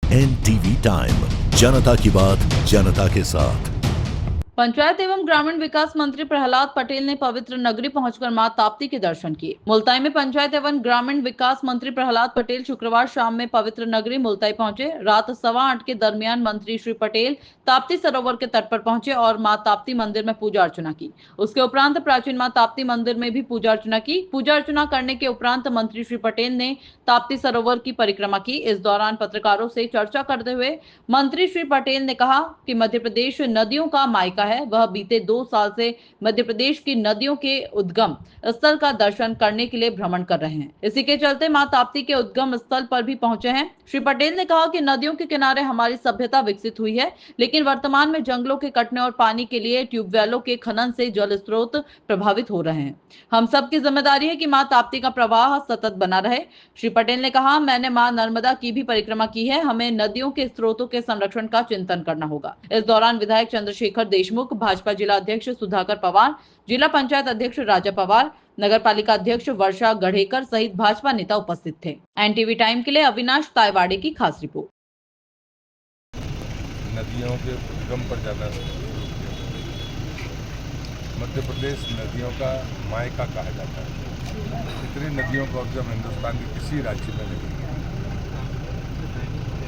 NTV time, जनता की बात जनता के साथ। पंचायत एवं ग्रामीण विकास मंत्री प्रहलाद पटेल ने पवित्र नगरी पहुंचकर मां ताप्ती के दर्शन किए। मुल्ताई में पंचायत एवं ग्रामीण विकास मंत्री प्रहलाद पटेल शुक्रवार शाम में पवित्र नगरी मुल्ताई पहुंचे। रात 8:15 के दरमियान मंत्री श्री पटेल ताप्ती सरोवर के तट पर पहुंचे और मां ताप्ती मंदिर में पूजा अर्चना की। उसके उपरांत प्राचीन मां ताप्ती मंदिर में भी पूजा अर्चना की। पूजा अर्चना करने के उपरांत मंत्री श्री पटेल ने ताप्ती सरोवर की परिक्रमा की। इस दौरान पत्रकारों से चर्चा करते हुए मंत्री श्री पटेल ने कहा कि मध्य प्रदेश नदियों का मायका है। वह बीते 2 साल से मध्य प्रदेश की नदियों के उद्गम स्थल का दर्शन करने के लिए भ्रमण कर रहे हैं। इसी के चलते मां ताप्ती के उद्गम स्थल पर भी पहुंचे हैं। श्री पटेल ने कहा कि नदियों के किनारे हमारी सभ्यता विकसित हुई है, लेकिन वर्तमान में जंगलों के कटने और पानी के लिए ट्यूबवेलों के खनन से जल स्रोत प्रभावित हो रहे हैं। हम सबकी जिम्मेदारी है कि मां ताप्ती का प्रवाह सतत बना रहे। श्री पटेल ने कहा, मैंने मां नर्मदा की भी परिक्रमा की है। हमें नदियों के स्रोतों के संरक्षण का चिंतन करना होगा। इस दौरान विधायक चंद्रशेखर देशमुख, भाजपा जिला अध्यक्ष सुधाकर पवार, जिला पंचायत अध्यक्ष राजा पवार, नगर पालिका अध्यक्ष वर्षा गढ़ेकर सहित भाजपा नेता उपस्थित थे। एनटीवी टाइम के लिए अविनाश तायवाड़े की खास रिपोर्ट। नदियों के उद्गम पर जाना मध्य प्रदेश नदियों का मायका कहा जाता है। इतनी नदियों का उद्गम हिंदुस्तान के किसी राज्य में नहीं है,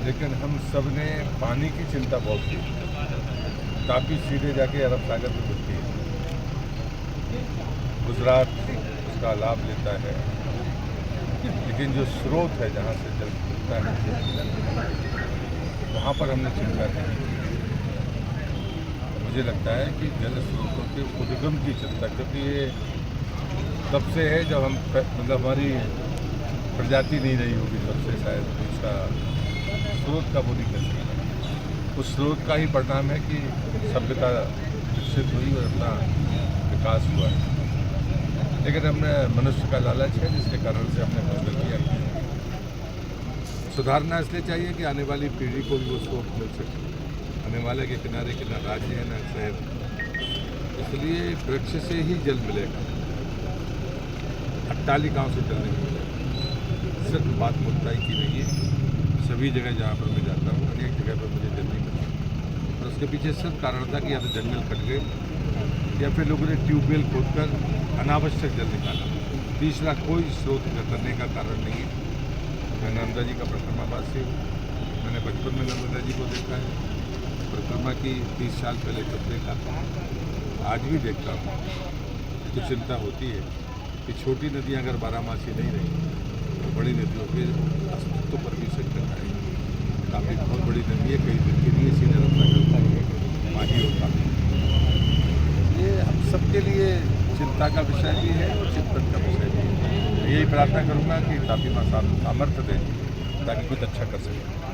लेकिन हम सब ने पानी की चिंता बहुत की। तापी सीधे जाके अरब सागर में मिलती है। गुजरात उसका लाभ लेता है, लेकिन जो स्रोत है जहाँ से जल मिलता है वहाँ पर हमने चिंता नहीं की। मुझे लगता है कि जल स्रोतों के उद्गम की चिंता, क्योंकि ये तब से है जब हम मतलब हमारी प्रजाति नहीं रही होगी, तब से शायद उसका स्रोत का वो नहीं कर सकता। उस स्रोत का ही परिणाम है कि सभ्यता विकसित हुई और अपना विकास हुआ है। लेकिन हमने मनुष्य का लालच है, जिसके कारण से हमने कुछ गलतियाँ की। सुधारना इसलिए चाहिए कि आने वाली पीढ़ी को भी वो स्रोत मिल सके। आने वाले के किनारे के ना राज्य है ना शहर, इसलिए वृक्ष से ही जल मिलेगा, अट्टालिकाओं से जल नहीं मिलेगा। सिर्फ बात मुल्ताई की नहीं है, सभी जगह जहाँ पर मैं जाता हूँ अनेक जगह पर मुझे जल नहीं मिलता। और उसके पीछे सिर्फ कारण था कि या तो जंगल कट गए या फिर लोगों ने ट्यूबवेल खोदकर अनावश्यक जल निकाला। तीसरा कोई स्रोत करने का कारण नहीं है। मैं नर्मदा जी का परिक्रमावासी हूँ। मैंने बचपन में नर्मदा जी को देखा है, परिक्रमा की 30 साल पहले जब देखा, आज भी देखता हूँ। तो चिंता होती है कि छोटी नदियाँ अगर बारहमासी नहीं रही तो बड़ी नदियों के अस्तित्व पर भी संकट आएगी। काफ़ी बहुत बड़ी नदी है, कई दिन के लिए सीधे रखना है, माही और काफ़ी। ये हम सबके लिए चिंता का विषय भी है और चिंतन का विषय भी है। यही प्रार्थना करूँगा कि तापी माँ सामर्थ्य दें ताकि कुछ अच्छा कर सकें।